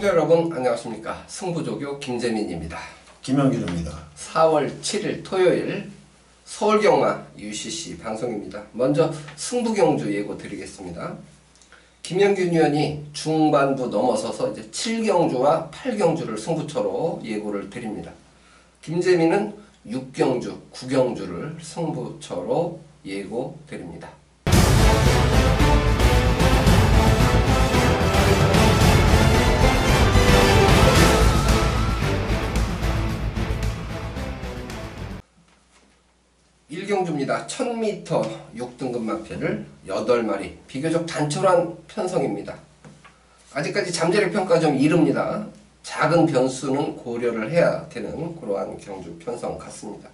시청자 여러분 안녕하십니까. 승부조교 김재민입니다. 김영길입니다. 4월 7일 토요일 서울경마 UCC 방송입니다. 먼저 승부경주 예고 드리겠습니다. 김영균 위원이 중반부 넘어서서 이제 7경주와 8경주를 승부처로 예고를 드립니다. 김재민은 6경주, 9경주를 승부처로 예고 드립니다. 일경주입니다. 1000m 6등급 마필을 8마리, 비교적 단촐한 편성입니다. 아직까지 잠재력 평가 좀 이릅니다. 작은 변수는 고려를 해야 되는 그러한 경주 편성 같습니다.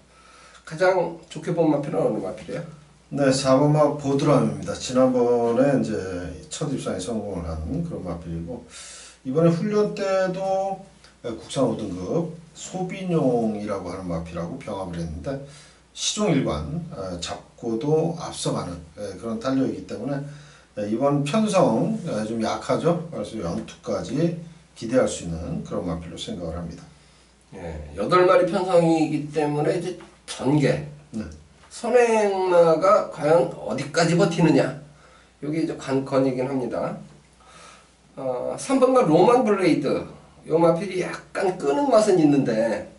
가장 좋게 본 마필은 어느 마필이에요? 네, 4번마 보드람입니다. 지난번에 이제 첫 입상에 성공을 한 그런 마필이고, 이번에 훈련 때도 국산 5등급 소비뇽이라고 하는 마필하고 병합을 했는데, 시종일관 잡고도 앞서가는 그런 탄력이기 때문에 이번 편성 좀 약하죠. 그래서 연투까지 기대할 수 있는 그런 마필로 생각을 합니다. 예, 8마리 편성이기 때문에 이제 전개, 네. 선행마가 과연 어디까지 버티느냐, 여기 이제 관건이긴 합니다. 3번마 로만 블레이드, 요 마필이 약간 끄는 맛은 있는데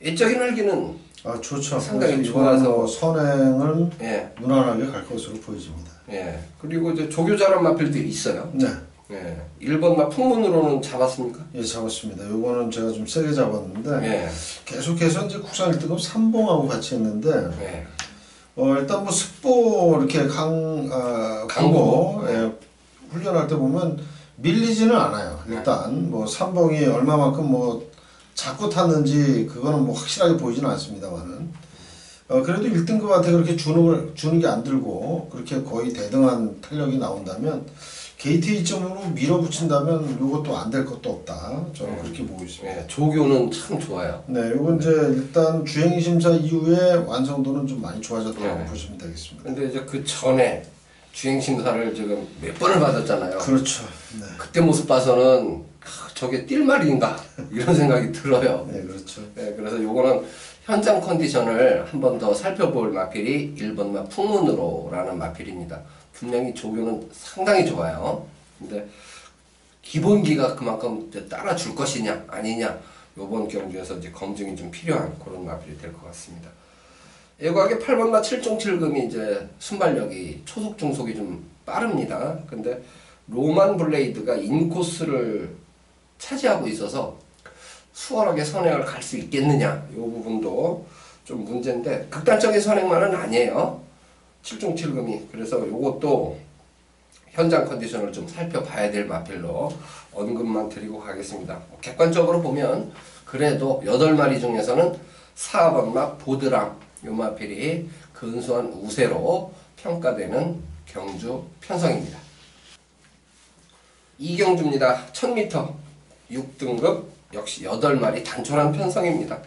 애적인 활기는 좋죠. 상당히 좋아서 선행을 예. 무난하게 갈 것으로 보여집니다. 예. 그리고 이제 조교자란 마필들이 있어요. 네. 예. 1번마 풍문으로는 잡았습니까? 예, 잡았습니다. 요거는 제가 좀 세게 잡았는데 예. 계속해서 이제 국산 1등급 삼봉하고 같이 했는데 예. 일단 뭐 습보 이렇게 강보 훈련할 때 보면 밀리지는 않아요. 일단 뭐 삼봉이 얼마만큼 뭐 자꾸 탔는지 그거는 뭐 확실하게 보이지는 않습니다만은 그래도 1등급한테 그렇게 주는 게 안 들고 그렇게 거의 대등한 탄력이 나온다면 게이트 2점으로 밀어붙인다면 요것도 안 될 것도 없다. 저는 그렇게 보고 있습니다. 예. 조교는 참 좋아요. 네, 요건 이제 일단 주행 심사 이후에 완성도는 좀 많이 좋아졌다고 보시면 되겠습니다. 근데 이제 그 전에 주행 심사를 지금 몇 번을 받았잖아요. 그렇죠. 네. 그때 모습 봐서는 저게 뛸 말인가 이런 생각이 들어요. 네, 그렇죠. 네, 그래서 요거는 현장 컨디션을 한 번 더 살펴볼 마필이 1번마 풍문으로라는 마필입니다. 분명히 조교는 상당히 좋아요. 근데 기본기가 그만큼 따라줄 것이냐 아니냐, 요번 경주에서 이제 검증이 좀 필요한 그런 마필이 될 것 같습니다. 예고하게 8번마 7종7금이 이제 순발력이 초속 중속이 좀 빠릅니다. 근데 로만 블레이드가 인코스를 차지하고 있어서 수월하게 선행을 갈 수 있겠느냐, 이 부분도 좀 문제인데 극단적인 선행만은 아니에요. 7종7금이. 그래서 이것도 현장 컨디션을 좀 살펴봐야 될 마필로 언급만 드리고 가겠습니다. 객관적으로 보면 그래도 8마리 중에서는 4번마 보드람, 요 마필이 근소한 우세로 평가되는 경주 편성입니다. 이경주입니다. 1000m 6등급 역시 8마리 단촐한 편성입니다.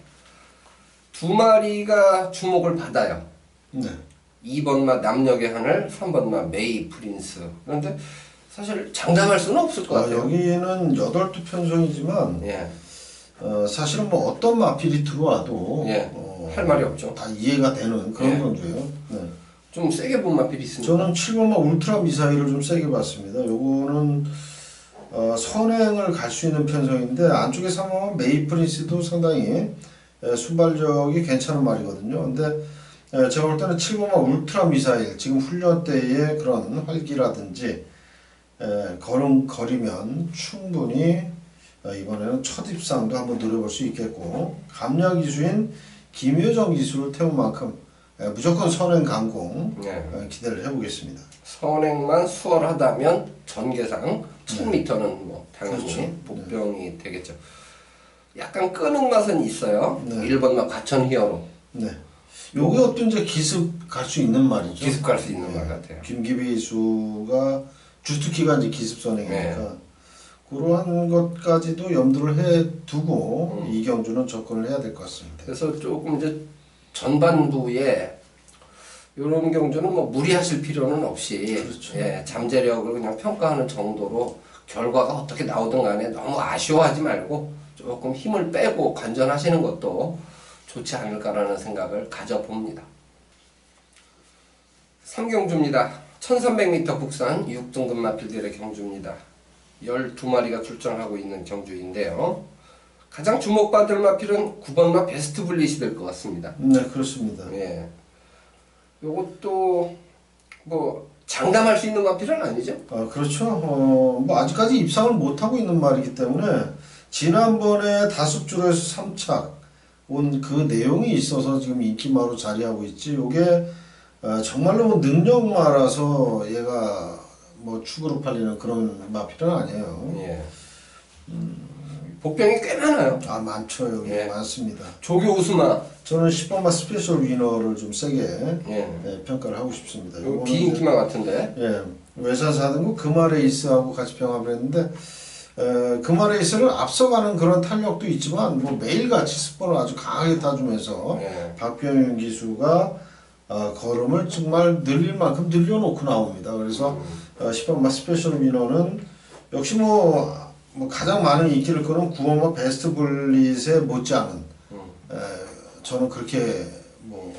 2마리가 주목을 받아요. 네. 2번마 남녘의 하늘, 3번마 메이 프린스. 그런데 사실 장담할 수는 없을 것 같아요. 여기는 8두 편성이지만 예. 사실은 뭐 어떤 마필이 들어와도 할 말이 없죠. 다 이해가 되는 그런 경주예요. 네. 좀 세게 본 마필이 있습니다. 저는 7번마 울트라 미사일을 좀 세게 봤습니다. 요거는 선행을 갈 수 있는 편성인데 안쪽에 3번마 메이 프린스도 상당히 순발력이 괜찮은 말이거든요. 근데 제가 볼 때는 7번마 울트라 미사일 지금 훈련 때의 그런 활기라든지 거리면 충분히 이번에는 첫 입상도 한번 노려볼 수 있겠고, 감량 기수인 김효정 기수를 태운 만큼 무조건 선행 강공 기대를 해보겠습니다. 선행만 수월하다면 전개상 1000m는 뭐 당연히 그렇죠. 복병이 되겠죠. 약간 끄는 맛은 있어요. 네. 1번마 과천 히어로. 네. 요것도 이제 기습 갈 수 있는 말이죠. 기습 갈 수 있는 말 같아요. 김기비수가 주특기가 이제 기습 선행이니까 그러한 것까지도 염두를 해 두고 이 경주는 접근을 해야 될 것 같습니다. 그래서 조금 이제 전반부에 이런 경주는 뭐 무리하실 필요는 없이 그렇죠. 잠재력을 그냥 평가하는 정도로 결과가 어떻게 나오든 간에 너무 아쉬워하지 말고 조금 힘을 빼고 관전하시는 것도 좋지 않을까라는 생각을 가져봅니다. 3경주입니다. 1300m 국산 6등급 마필들의 경주입니다. 12마리가 출전하고 있는 경주인데요. 가장 주목받을 마필은 9번마 베스트 블릿이 될 것 같습니다. 네, 그렇습니다. 예. 요것도 뭐 장담할 수 있는 마필은 아니죠? 그렇죠. 뭐 아직까지 입상을 못하고 있는 말이기 때문에 지난번에 5주로에서 3착 온 그 내용이 있어서 지금 인기마로 자리하고 있지. 요게 정말로 뭐 능력마라서 얘가 뭐 축으로 팔리는 그런 마필은 아니에요. 예. 복병이 꽤 많아요. 많죠. 여기 예. 많습니다. 조교 우스마. 저는 10번마 스페셜 위너를 좀 세게 예. 평가를 하고 싶습니다. 요 비인기마 같은데. 예. 외산 4등급 금화레이스하고 같이 병합을 했는데 금화레이스를 앞서가는 그런 탄력도 있지만 뭐 매일같이 스포를 아주 강하게 타주면서 예. 박병윤 기수가 걸음을 정말 늘릴 만큼 늘려놓고 나옵니다. 그래서 10번마 스페셜 위너는 역시 뭐 가장 많은 인기를 끄는 9번마 베스트 블릿에 못지않은 저는 그렇게 뭐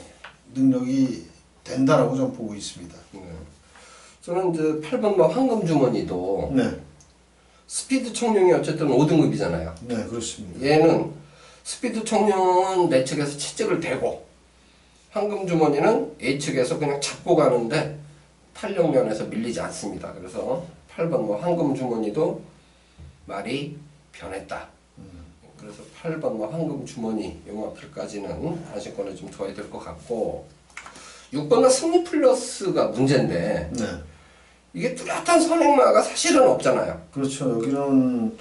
능력이 된다라고 좀 보고 있습니다. 네. 저는 이제 8번마 황금주머니도 네, 스피드 청룡이 어쨌든 5등급이잖아요. 네 그렇습니다. 얘는 스피드 청룡은 내 측에서 채찍을 대고 황금주머니는 A측에서 그냥 잡고 가는데 탄력면에서 밀리지 않습니다. 그래서 8번마 황금주머니도 말이 변했다. 그래서 8번마 황금주머니 용어필까지는 관심권에 좀 둬야 될 것 같고 6번마 승리 플러스가 문제인데 네, 이게 뚜렷한 선행마가 사실은 없잖아요. 그렇죠. 여기는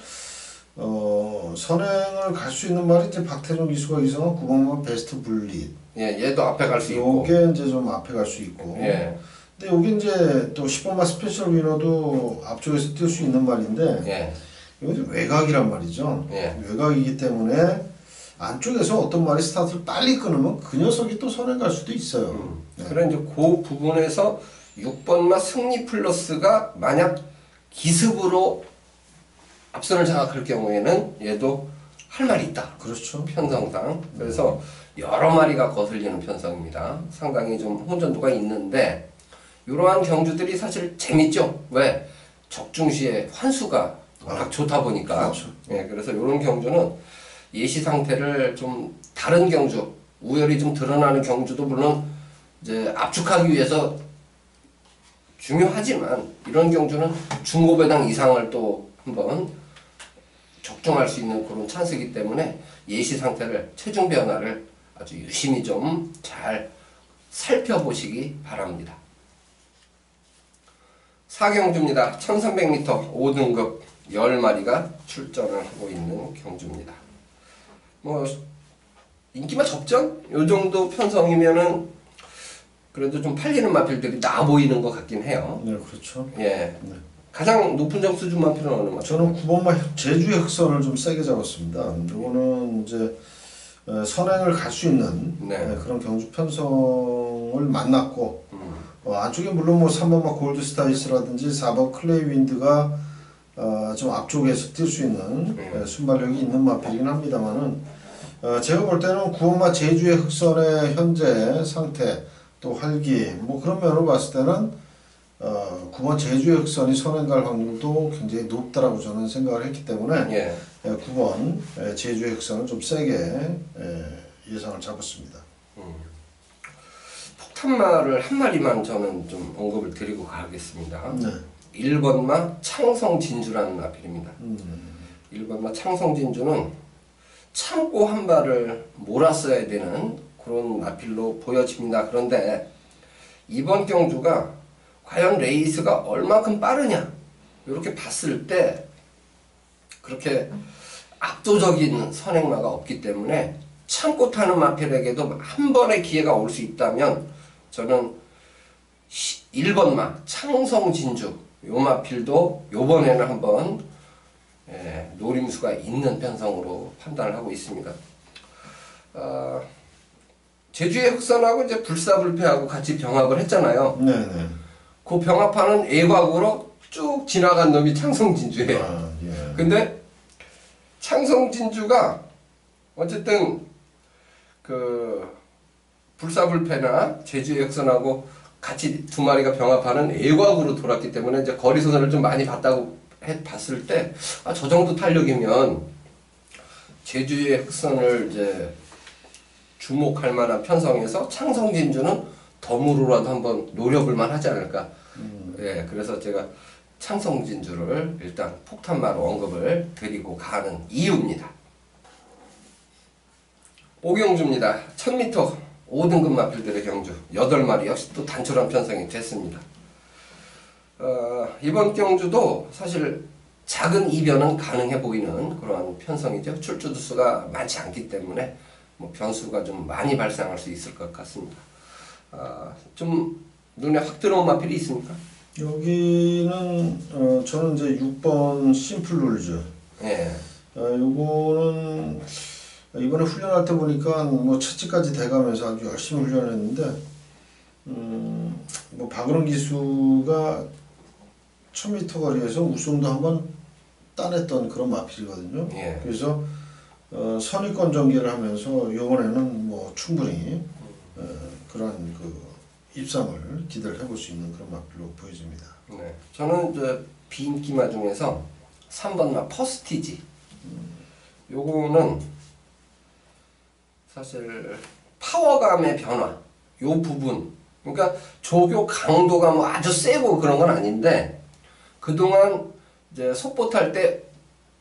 선행을 갈 수 있는 말이 이제 박태종 기수가 이성한 9번마 베스트 블릿. 예, 얘도 앞에 갈 수 있고. 요게 이제 좀 앞에 갈 수 있고. 예. 근데 여기 이제 또 10번마 스페셜 위너도 앞쪽에서 뛸 수 있는 말인데 예. 이건 외곽이란 말이죠. 예. 외곽이기 때문에 안쪽에서 어떤 말이 스타트를 빨리 끊으면 그 녀석이 또 선행 갈 수도 있어요. 네. 그래 이제 그 부분에서 6번마 승리 플러스가 만약 기습으로 앞선을 장악할 경우에는 얘도 할 말이 있다. 그렇죠. 편성상. 그래서 여러 마리가 거슬리는 편성입니다. 상당히 좀 혼전도가 있는데 이러한 경주들이 사실 재밌죠. 왜? 적중시에 환수가 워낙 좋다 보니까. 그렇죠. 예, 그래서 이런 경주는 예시 상태를 좀 다른 경주, 우열이 좀 드러나는 경주도 물론 이제 압축하기 위해서 중요하지만 이런 경주는 중고배당 이상을 또 한번 적중할 수 있는 그런 찬스이기 때문에 예시 상태를 체중 변화를 아주 유심히 좀 잘 살펴보시기 바랍니다. 4경주입니다. 1300m 5등급 10마리가 출전을 하고 있는 경주입니다. 뭐 인기가 적죠? 요 정도 편성이면은 그래도 좀 팔리는 마필들이 나 보이는 것 같긴 해요. 네, 그렇죠. 예. 네. 가장 높은 점수 준 마필은 어느 마필? 저는 9번마 제주의 흑선을 좀 세게 잡았습니다. 이거는 이제 선행을 갈 수 있는 네. 그런 경주 편성을 만났고 안쪽에 물론 뭐 3번마 골드스타이스라든지 4번 클레이 윈드가 좀 앞쪽에서 뛸 수 있는 순발력이 있는 마필이긴 합니다만은 제가 볼 때는 9번마 제주의 흑선의 현재 상태 또 활기 뭐 그런 면으로 봤을 때는 9번 제주의 흑선이 선행 갈 확률도 굉장히 높다라고 저는 생각을 했기 때문에 예. 9번 제주의 흑선을 좀 세게 예상을 잡았습니다. 폭탄마를 한 마리만 저는 좀 언급을 드리고 가겠습니다. 네. 1번마 창성진주라는 마필입니다. 1번마 창성진주는 참고 한 발을 몰았어야 되는 그런 마필로 보여집니다. 그런데 이번 경주가 과연 레이스가 얼마큼 빠르냐 이렇게 봤을 때 그렇게 압도적인 선행마가 없기 때문에 참고 타는 마필에게도 한 번의 기회가 올 수 있다면 저는 1번마 창성진주 요 마필도 요번에는 한번 노림수가 있는 편성으로 판단을 하고 있습니다. 제주의 흑선하고 이제 불사불패하고 같이 병합을 했잖아요. 네네. 그 병합하는 애곽으로 쭉 지나간 놈이 창성진주예요. 아, 예. 근데 창성진주가 어쨌든 그 불사불패나 제주의 흑선하고 같이 두 마리가 병합하는 애곽으로 돌았기 때문에 이제 거리선을 좀 많이 봤을 때, 아, 저 정도 탄력이면 제주의 흑선을 이제 주목할 만한 편성에서 창성진주는 덤으로라도 한번 노려볼 만하지 않을까. 예, 그래서 제가 창성진주를 일단 폭탄마로 언급을 드리고 가는 이유입니다. 오경주입니다. 1000m 5등급 마필들의 경주 8마리 역시 또 단촐한 편성이 됐습니다. 이번 경주도 사실 작은 이변은 가능해 보이는 그러한 편성이죠. 출주 두수가 많지 않기 때문에 뭐 변수가 좀 많이 발생할 수 있을 것 같습니다. 좀 눈에 확 들어온 마필이 있습니까? 여기는 저는 이제 6번 심플 룰즈. 예. 요거는 이번에 훈련할 때 보니까 뭐 채찌까지 돼가면서 아주 열심히 훈련했는데 뭐 박은홍 기수가 1000m 거리에서 우승도 한번 따냈던 그런 마필이거든요. 예. 그래서 선의권 전개를 하면서 이번에는 뭐 충분히 그런 그 입상을 기대를 해볼 수 있는 그런 마필로 보여집니다. 네. 저는 이제 비인기마 중에서 3번마 퍼스티지. 요거는 사실 파워감의 변화, 요 부분. 그러니까 조교 강도가 뭐 아주 세고 그런 건 아닌데 그동안 이제 속보 탈 때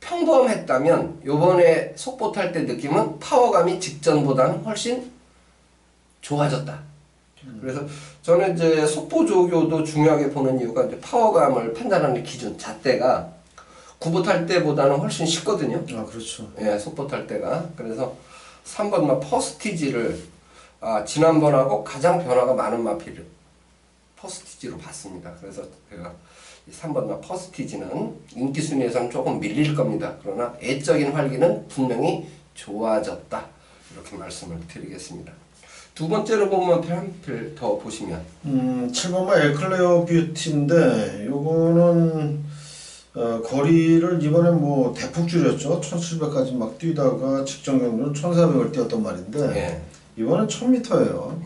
평범했다면 요번에 속보 탈 때 느낌은 파워감이 직전보다는 훨씬 좋아졌다. 그래서 저는 이제 속보 조교도 중요하게 보는 이유가 이제 파워감을 판단하는 기준 잣대가 구보 탈 때보다는 훨씬 쉽거든요. 아, 그렇죠. 예, 속보 탈 때가. 그래서 3번마 퍼스티지를 지난번하고 가장 변화가 많은 마필을 퍼스티지로 봤습니다. 그래서 제가 이 3번마 퍼스티지는 인기 순위에서는 조금 밀릴 겁니다. 그러나 애적인 활기는 분명히 좋아졌다. 이렇게 말씀을 드리겠습니다. 두 번째로 보면 한 필 더 보시면 7번마 에클레어 뷰티인데 요거는 거리를 이번에 뭐 대폭 줄였죠. 1700까지 막 뛰다가 직전 경로는 1400을 뛰었던 말인데 예. 이번엔 1000m예요.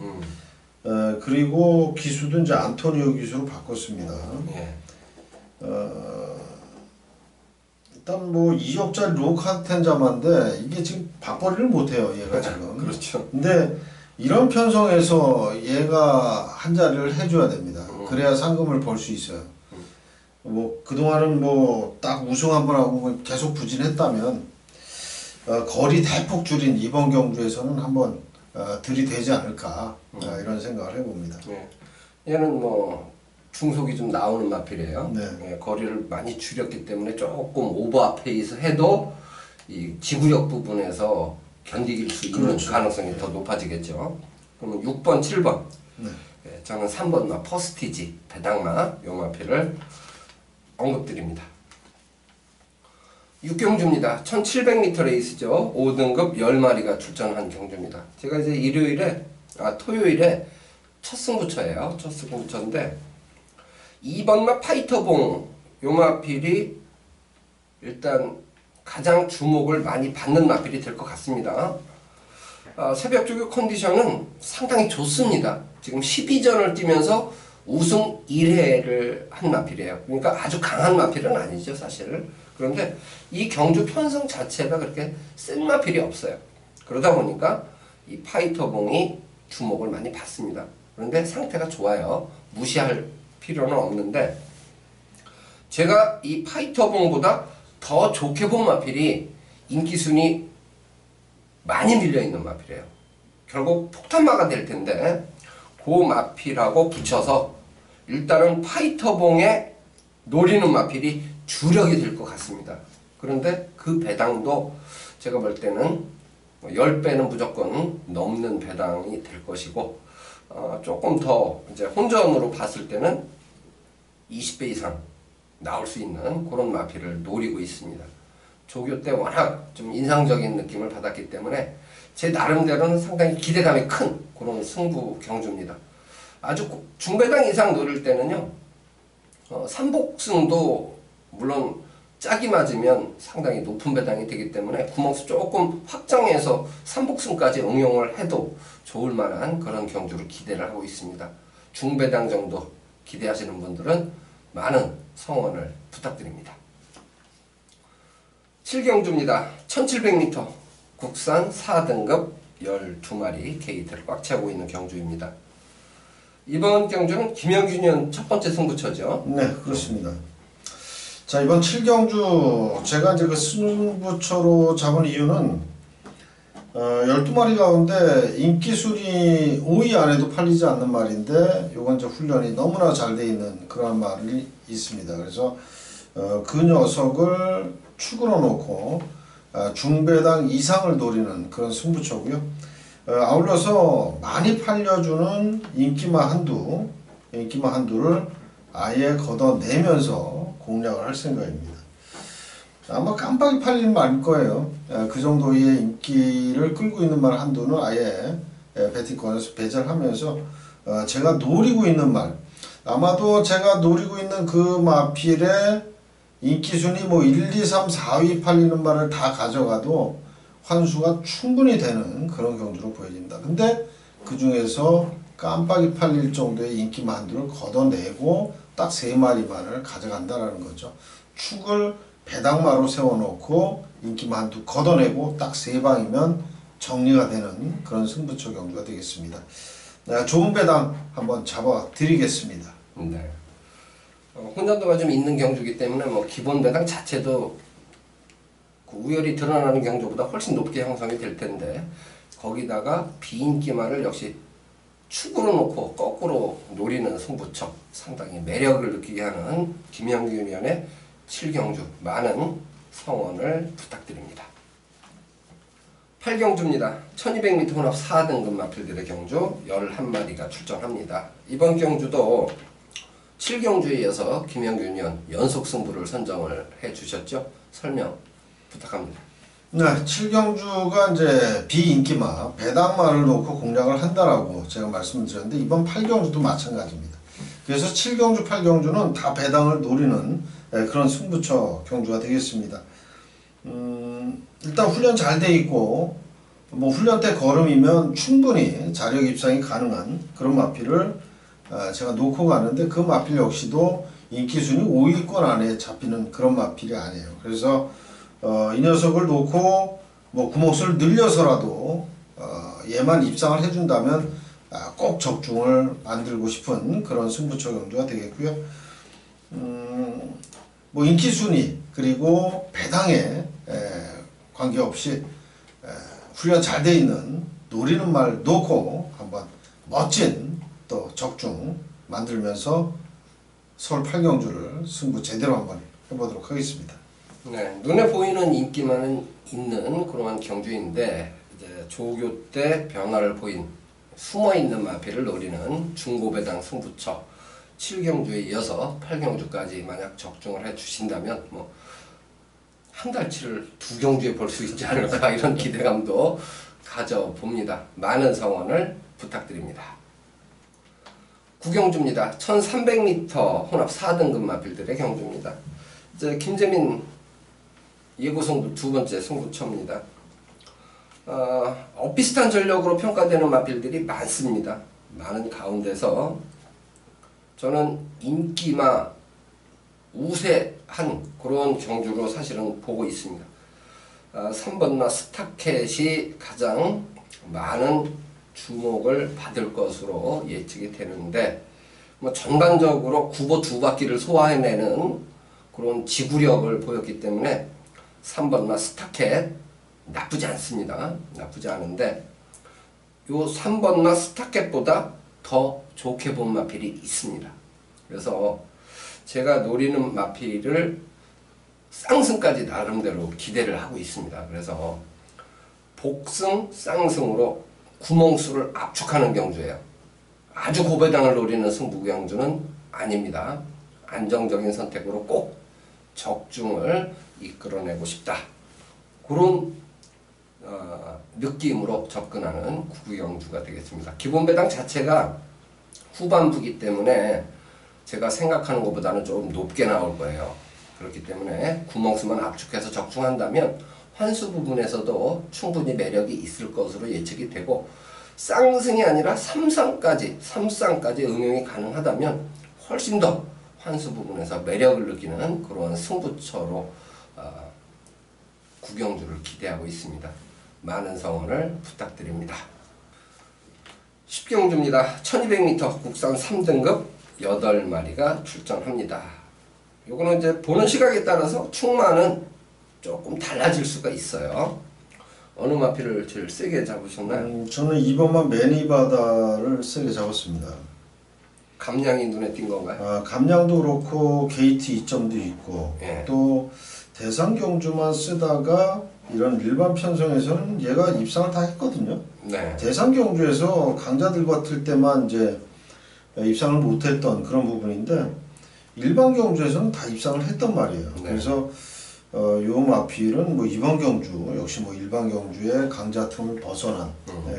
그리고 기수도 이제 안토니오 기수로 바꿨습니다. 예. 일단 뭐 2억짜리 로카텐자마인데 이게 지금 밥벌이를 못해요. 얘가 지금. 그렇죠. 근데 이런 편성에서 얘가 한 자리를 해줘야 됩니다. 그래야 상금을 벌 수 있어요. 뭐 그동안은 뭐 딱 우승 한번 하고 계속 부진했다면 거리 대폭 줄인 이번 경주에서는 한번 들이대지 않을까 이런 생각을 해봅니다. 네. 얘는 뭐 중속이 좀 나오는 마필이에요. 네. 예, 거리를 많이 줄였기 때문에 조금 오버페이스 해도 이 지구력 부분에서 견디길 수 있는 그렇죠. 가능성이 더 높아지겠죠. 그러면 6번, 7번. 네. 예, 저는 3번마 퍼스티지 배당마 요 마필을 언급드립니다. 6경주입니다. 1700m 레이스죠. 5등급 10마리가 출전한 경주입니다. 제가 이제 토요일에 첫 승부처예요. 첫 승부처인데 2번마 파이터봉 요 마필이 일단 가장 주목을 많이 받는 마필이 될 것 같습니다. 새벽 조교 컨디션은 상당히 좋습니다. 지금 12전을 뛰면서 우승 1회를 한 마필이에요. 그러니까 아주 강한 마필은 아니죠, 사실. 그런데 이 경주 편성 자체가 그렇게 센 마필이 없어요. 그러다 보니까 이 파이터봉이 주목을 많이 받습니다. 그런데 상태가 좋아요. 무시할 필요는 없는데 제가 이 파이터봉보다 더 좋게 본 마필이 인기순위 많이 밀려있는 마필이에요. 결국 폭탄마가 될 텐데 그 마필하고 붙여서 일단은 파이터봉에 노리는 마필이 주력이 될 것 같습니다. 그런데 그 배당도 제가 볼 때는 10배는 무조건 넘는 배당이 될 것이고 조금 더 이제 혼전으로 봤을 때는 20배 이상 나올 수 있는 그런 마필을 노리고 있습니다. 조교 때 워낙 좀 인상적인 느낌을 받았기 때문에 제 나름대로는 상당히 기대감이 큰 그런 승부 경주입니다. 아주 중배당 이상 노릴 때는요 삼복승도 물론 짝이 맞으면 상당히 높은 배당이 되기 때문에 구멍수 조금 확장해서 삼복승까지 응용을 해도 좋을 만한 그런 경주를 기대를 하고 있습니다. 중배당 정도 기대하시는 분들은 많은 성원을 부탁드립니다. 7경주입니다. 1700m 국산 4등급 12마리 게이트를 꽉 차고 있는 경주입니다. 이번 경주는 김영균 첫 번째 승부처죠. 네, 그렇습니다. 자, 이번 7경주 제가 이제 그 승부처로 잡은 이유는 12마리 가운데 인기순위 5위 안에도 팔리지 않는 말인데 요건 이제 훈련이 너무나 잘 돼 있는 그런 말이 있습니다. 그래서 그 녀석을 축으로 놓고 중배당 이상을 노리는 그런 승부처고요. 아울러서 많이 팔려주는 인기마 한두를 아예 걷어내면서 공략을 할 생각입니다. 아마 깜빡이 팔리는 말일 거예요. 그 정도의 인기를 끌고 있는 말 한두는 아예 베팅권에서 배제하면서 제가 노리고 있는 말, 아마도 제가 노리고 있는 그 마필의 인기순위 뭐 1, 2, 3, 4위 팔리는 말을 다 가져가도 환수가 충분히 되는 그런 경주로 보여집니다. 근데 그 중에서 깜빡이 팔릴 정도의 인기마 한두를 걷어내고 딱 3마리만을 가져간다라는 거죠. 축을 배당마로 세워놓고 인기마 한두 걷어내고 딱 3방이면 정리가 되는 그런 승부처 경주가 되겠습니다. 좋은 배당 한번 잡아 드리겠습니다. 네. 혼전도가 좀 있는 경주이기 때문에 뭐 기본 배당 자체도 그 우열이 드러나는 경주보다 훨씬 높게 형성이 될 텐데 거기다가 비인기마를 역시 축으로 놓고 거꾸로 노리는 승부처, 상당히 매력을 느끼게 하는 김영균 위원의 7경주 많은 성원을 부탁드립니다. 8경주입니다. 1200m 혼합 4등급 마필들의 경주 11마리가 출전합니다. 이번 경주도 7경주에 이어서 김영균 위원 연속 승부를 선정을 해주셨죠? 설명 부탁합니다. 네, 7경주가 이제 비인기마, 배당마를 놓고 공략을 한다라고 제가 말씀드렸는데 이번 8경주도 마찬가지입니다. 그래서 7경주, 8경주는 다 배당을 노리는 그런 승부처 경주가 되겠습니다. 일단 훈련 잘 돼 있고 뭐 훈련 때 걸음이면 충분히 자력 입상이 가능한 그런 마필을 제가 놓고 가는데 그 마필 역시도 인기순위 5위권 안에 잡히는 그런 마필이 아니에요. 그래서 이 녀석을 놓고 뭐 구멍수를 늘려서라도 얘만 입상을 해준다면 꼭 적중을 만들고 싶은 그런 승부처 경주가 되겠고요. 뭐 인기순위 그리고 배당에 관계없이 훈련 잘 돼 있는 노리는 말 놓고 한번 멋진 또 적중 만들면서 서울 8경주를 승부 제대로 한번 해보도록 하겠습니다. 네, 눈에 보이는 인기만 있는 그러한 경주인데 이제 조교 때 변화를 보인 숨어있는 마필을 노리는 중고배당 승부처 7경주에 이어서 8경주까지 만약 적중을 해주신다면 뭐 한 달치를 2경주에 볼 수 있지 않을까 이런 기대감도 가져봅니다. 많은 성원을 부탁드립니다. 9경주입니다. 1300m 혼합 4등급 마필들의 경주입니다. 이제 김재민 예고승부 두 번째 승부처입니다. 비슷한 전력으로 평가되는 마필들이 많습니다. 많은 가운데서 저는 인기마 우세한 그런 경주로 사실은 보고 있습니다. 3번나 스타켓이 가장 많은 주목을 받을 것으로 예측이 되는데 뭐 전반적으로 구보 두 바퀴를 소화해내는 그런 지구력을 보였기 때문에 3번나 스타켓 나쁘지 않습니다. 나쁘지 않은데 요 3번나 스타켓보다 더 좋게 본 마필이 있습니다. 그래서 제가 노리는 마필을 쌍승까지 나름대로 기대를 하고 있습니다. 그래서 복승, 쌍승으로 구멍수를 압축하는 경주예요. 아주 고배당을 노리는 승부 경주는 아닙니다. 안정적인 선택으로 꼭 적중을 이끌어내고 싶다. 그런 느낌으로 접근하는 구경주가 되겠습니다. 기본 배당 자체가 후반부기 때문에 제가 생각하는 것보다는 좀 높게 나올 거예요. 그렇기 때문에 구멍수만 압축해서 적중한다면 환수 부분에서도 충분히 매력이 있을 것으로 예측이 되고, 쌍승이 아니라 삼쌍까지 응용이 가능하다면 훨씬 더 환수 부분에서 매력을 느끼는 그런 승부처로 구경주를 기대하고 있습니다. 많은 성원을 부탁드립니다. 10경주입니다. 1200m 국산 3등급 8마리가 출전합니다. 요거는 이제 보는 시각에 따라서 충마는 조금 달라질 수가 있어요. 어느 마피를 제일 세게 잡으셨나요? 저는 2번만 매니바다를 세게 잡았습니다. 감량이 눈에 띈 건가요? 감량도 그렇고 게이트 이점도 있고, 예. 또 대상 경주만 쓰다가 이런 일반 편성에서는 얘가 입상을 다 했거든요. 네. 대상 경주에서 강자들과 틀 때만 이제 입상을 못했던 그런 부분인데, 일반 경주에서는 다 입상을 했단 말이에요. 네. 그래서 요 마필은 뭐 이번 경주 역시 뭐 일반 경주의 강자 틈을 벗어난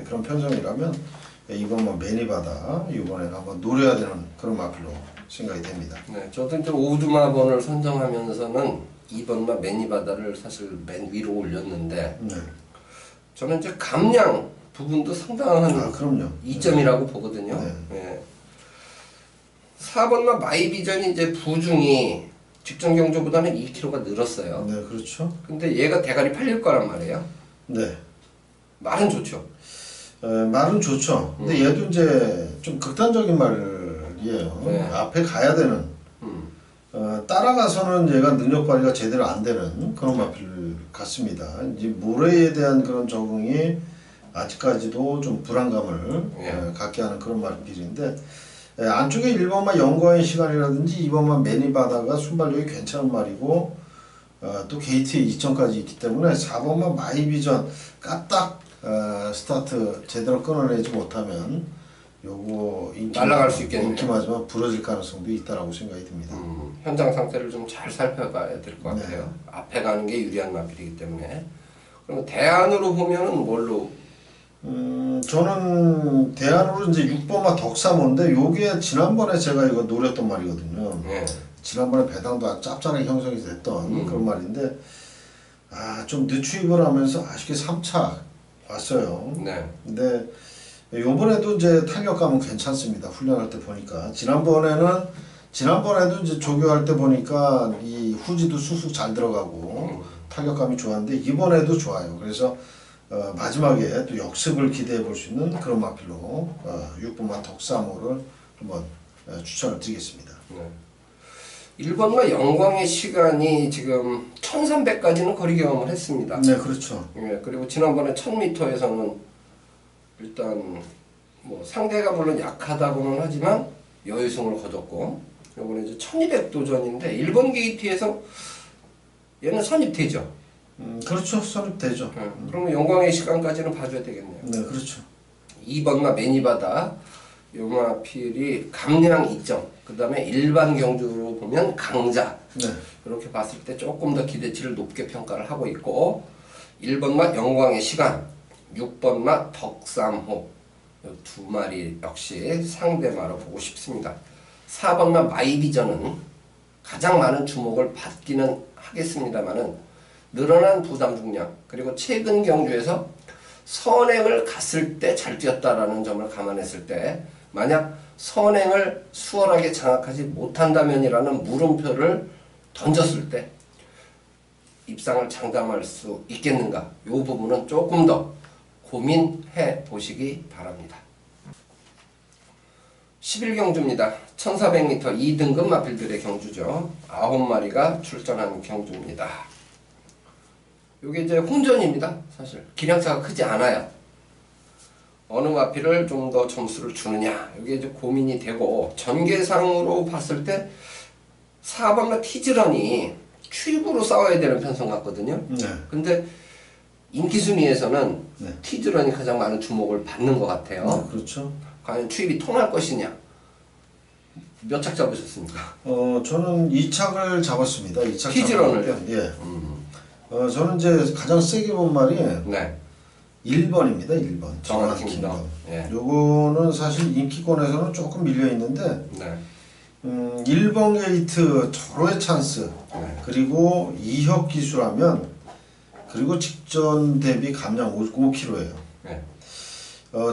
그런 편성이라면 이번만 매니바다 이번에는 한번 노려야 되는 그런 마필로 생각이 됩니다. 네, 저도 이제 오두마번을 선정하면서는 2번마 매니바다를 사실 맨 위로 올렸는데, 네. 저는 이제 감량 부분도 상당한 그럼요. 이점이라고 보거든요. 네. 네. 4번마 마이비전이 이제 부중이 직전 경주보다는 2kg가 늘었어요. 네, 그렇죠. 근데 얘가 대가리 팔릴 거란 말이에요. 네. 말은 좋죠. 말은 좋죠. 근데 얘도 이제 좀 극단적인 말이에요. 네. 앞에 가야 되는, 따라가서는 얘가 능력 발휘가 제대로 안 되는 그런 마필 같습니다. 이제 모래에 대한 그런 적응이 아직까지도 좀 불안감을 갖게 하는 그런 마필인데, 안쪽에 1번만 영과의 시간이라든지 2번만 매니바다가 순발력이 괜찮은 말이고, 또 게이트에 2점까지 있기 때문에 4번만 마이비전 까딱 스타트 제대로 끊어내지 못하면 요거 날아갈 수 있겠네요. 인기마지막 부러질 가능성도 있다라고 생각이 듭니다. 현장 상태를 좀 잘 살펴봐야 될 것 같아요. 네. 앞에 가는 게 유리한 마필이기 때문에. 그러면 대안으로 보면은 뭘로? 저는 대안으로 이제 6번마 덕사모인데 요게 지난번에 제가 이거 노렸던 말이거든요. 네. 지난번에 배당도 아주 짭짤하게 형성이 됐던 그런 말인데, 좀 늦추입을 하면서 아쉽게 3차 왔어요. 네. 근데 요번에도 이제 탄력감은 괜찮습니다. 훈련할 때 보니까. 지난번에도 이제 조교할 때 보니까 이 후지도 쑥쑥 잘 들어가고 탄력감이 좋았는데 이번에도 좋아요. 그래서 마지막에 또 역습을 기대해 볼 수 있는 그런 마필로 6번마 덕사모를 한번 추천을 드리겠습니다. 네. 1번과 영광의 시간이 지금 1300까지는 거리 경험을 했습니다. 네, 그렇죠. 예, 그리고 지난번에 1000m에서는 일단 뭐 상대가 물론 약하다고는 하지만 여유승을 거뒀고, 요번에 이제 1200 도전인데 1번 게이트에서 얘는 선입되죠. 그렇죠. 선입되죠. 예, 그러면 영광의 시간까지는 봐줘야 되겠네요. 네, 그렇죠. 2번마 매니바다 요마필이 감량 2점, 그 다음에 일반 경주로 보면 강자, 네. 이렇게 봤을 때 조금 더 기대치를 높게 평가를 하고 있고, 1번마 영광의 시간, 6번마 덕삼호 이 두 마리 역시 상대마로 보고 싶습니다. 4번마 마이비전은 가장 많은 주목을 받기는 하겠습니다만은 늘어난 부담 중량, 그리고 최근 경주에서 선행을 갔을 때 잘 뛰었다라는 점을 감안했을 때, 만약 선행을 수월하게 장악하지 못한다면이라는 물음표를 던졌을 때 입상을 장담할 수 있겠는가, 이 부분은 조금 더 고민해 보시기 바랍니다. 11경주입니다. 1400m 2등급 마필들의 경주죠. 9마리가 출전하는 경주입니다. 이게 이제 혼전입니다. 사실 기량차가 크지 않아요. 어느 마필을 좀 더 점수를 주느냐, 이게 이제 고민이 되고, 전개상으로 봤을 때 4번마 티즈런이 추입으로 싸워야 되는 편성 같거든요. 네. 근데 인기 순위에서는 네. 티즈런이 가장 많은 주목을 받는 것 같아요. 네, 그렇죠. 과연 추입이 통할 것이냐? 몇 착 잡으셨습니까? 저는 2착을 잡았습니다. 2착 티즈런을요? 예. 저는 이제 가장 세게 본 말이 네. 1번입니다. 1번. 정확히 킹덤. 예. 요거는 사실 인기권에서는 조금 밀려 있는데, 네. 1번 게이트 절호의 찬스, 네. 그리고 2혁 기수라면, 그리고 직전 대비 감량 5kg예요. 네.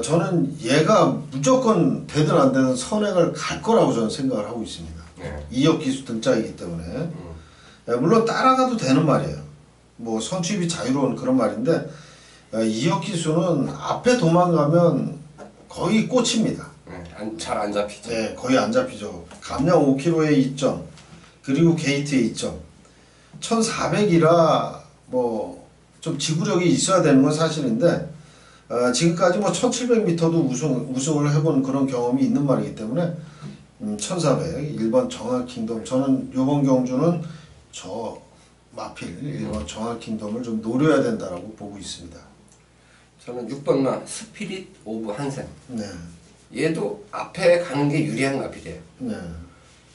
저는 얘가 무조건 되든 안 되든 선행을 갈 거라고 저는 생각을 하고 있습니다. 네. 2혁 기수 등짝이기 때문에. 물론 따라가도 되는 말이에요. 뭐 선취입이 자유로운 그런 말인데, 2혁 기수는 앞에 도망가면 거의 꽂힙니다. 네. 잘 안 잡히죠. 네, 거의 안 잡히죠. 감량 5kg의 이점, 그리고 게이트의 이점. 1400이라 뭐 좀 지구력이 있어야 되는 건 사실인데, 지금까지 뭐 1700m도 우승을 해본 그런 경험이 있는 말이기 때문에 1400 1번 정화킹덤, 저는 요번 경주는 저 마필 1번 정화킹덤을 좀 노려야 된다라고 보고 있습니다. 저는 6번마 스피릿 오브 한센. 네. 얘도 앞에 가는 게 유리한 마필이에요. 네.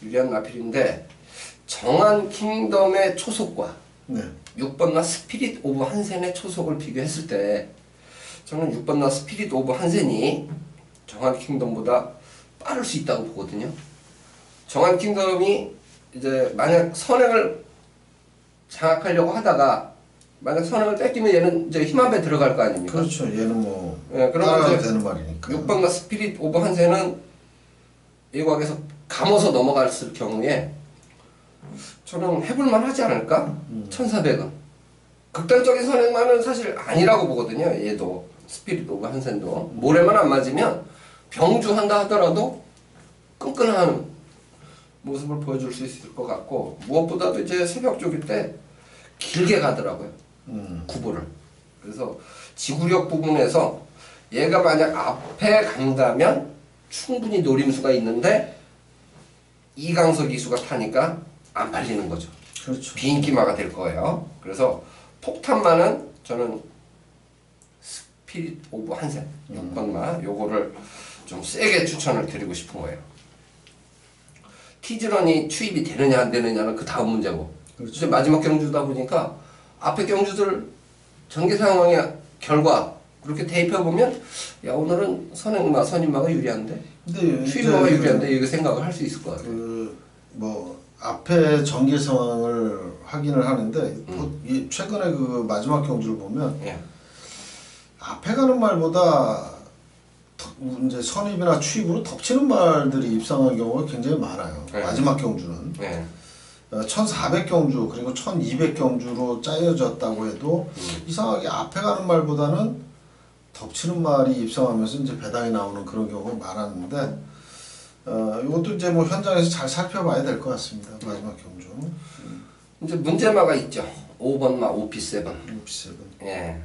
유리한 마필인데 정한 킹덤의 초속과 네. 6번마 스피릿 오브 한센의 초속을 비교했을 때 저는 6번마 스피릿 오브 한센이 정한 킹덤보다 빠를 수 있다고 보거든요. 정한 킹덤이 이제 만약 선행을 장악하려고 하다가 만약 선행을 뺏기면 얘는 이제 힘 한 배 들어갈 거 아닙니까? 그렇죠. 얘는 뭐 예, 따라가도 그러면 이제 되는 말이니까. 6번과 스피릿 오브 한세는 일각에서 감아서 넘어갔을 경우에 저는 해볼만 하지 않을까? 1400은 극단적인 선행만은 사실 아니라고 보거든요. 얘도 스피릿 오브 한센도 모래만 안 맞으면 병주한다 하더라도 끈끈한 모습을 보여줄 수 있을 것 같고, 무엇보다도 이제 새벽 쪽일 때 길게 가더라고요. 구보를. 그래서 지구력 부분에서 얘가 만약 앞에 간다면 충분히 노림수가 있는데 이강석 이수가 타니까 안 팔리는 거죠. 그렇죠. 비인기마가 될 거예요. 그래서 폭탄마는 저는 스피릿 오브 한센 6번마 요거를 좀 세게 추천을 드리고 싶은 거예요. 티즈런이 추입이 되느냐 안 되느냐는 그 다음 문제고, 그렇죠. 이제 마지막 경주다 보니까 앞에 경주들 전개 상황의 결과 그렇게 대입해 보면 야 오늘은 선임마가 유리한데 근데 추임마가 이제 유리한데 이렇게 생각을 할 수 있을 것 같아요. 뭐 앞에 전개 상황을 확인을 하는데 최근에 그 마지막 경주를 보면 예. 앞에 가는 말보다 이제 선입이나 추입으로 덮치는 말들이 입상한 경우가 굉장히 많아요. 네. 마지막 경주는. 예. 1400 경주 그리고 1200 경주로 짜여졌다고 해도 이상하게 앞에 가는 말보다는 덮치는 말이 입상하면서 이제 배당이 나오는 그런 경우가 많았는데, 이것도 이제 뭐 현장에서 잘 살펴봐야 될 것 같습니다. 마지막 경주. 이제 문제마가 있죠. 5번마 OP7. 비세븐. 예.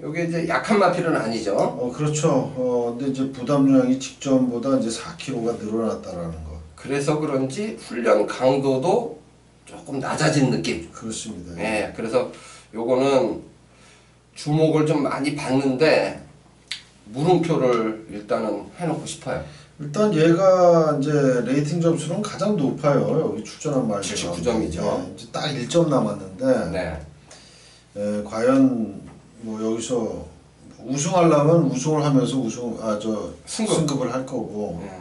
요게 이제 약한 마필은 아니죠. 그렇죠. 근데 이제 부담량이 직전보다 이제 4kg가 늘어났다라는 거. 그래서 그런지 훈련 강도도 조금 낮아진 느낌. 그렇습니다. 예. 그래서 요거는 주목을 좀 많이 받는데 물음표를 일단은 해놓고 싶어요. 일단 얘가 이제 레이팅 점수는 가장 높아요. 여기 출전한 말들. 79점이죠. 네, 이제 딱 1점 남았는데, 네. 과연 뭐 여기서 우승하려면 우승을 하면서 승급을 할 거고, 예.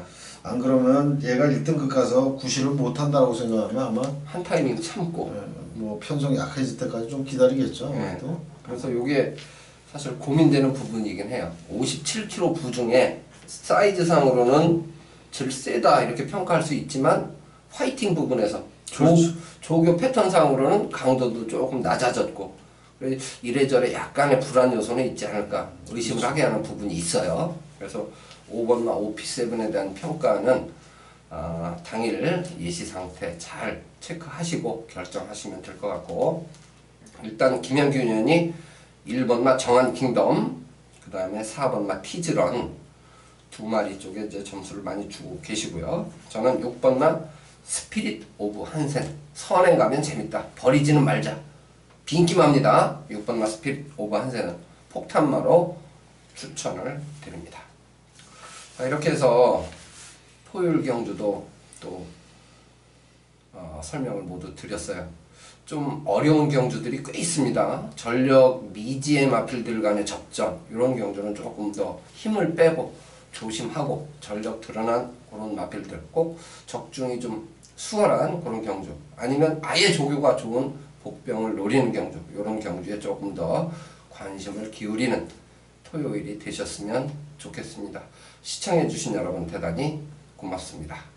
안 그러면 얘가 1등급 가서 구실을 못 한다고 생각하면 아마 한 타이밍 참고. 뭐 편성이 약해질 때까지 좀 기다리겠죠. 예. 아무래도. 그래서 요게 사실 고민되는 부분이긴 해요. 57kg 부중에 사이즈상으로는 제일 세다 이렇게 평가할 수 있지만 화이팅 부분에서 그렇죠. 조교 패턴상으로는 강도도 조금 낮아졌고 이래저래 약간의 불안 요소는 있지 않을까 의심을 하게 하는 부분이 있어요. 그래서 5번마 OP7에 대한 평가는 당일 예시 상태 잘 체크하시고 결정하시면 될 것 같고, 일단 김현규 의원이 1번마 정한 킹덤, 그 다음에 4번마 티즈런 두 마리 쪽에 이제 점수를 많이 주고 계시고요. 저는 6번마 스피릿 오브 한센, 선행 가면 재밌다, 버리지는 말자, 빈기마입니다. 6번마 스피릿 오브 한센은 폭탄마로 추천을 드립니다. 자, 이렇게 해서 포율 경주도 또 설명을 모두 드렸어요. 좀 어려운 경주들이 꽤 있습니다. 전력 미지의 마필들 간의 접전, 이런 경주는 조금 더 힘을 빼고 조심하고 전력 드러난 그런 마필들, 꼭 적중이 좀 수월한 그런 경주, 아니면 아예 조교가 좋은 복병을 노리는 경주, 이런 경주에 조금 더 관심을 기울이는 토요일이 되셨으면 좋겠습니다. 시청해주신 여러분 대단히 고맙습니다.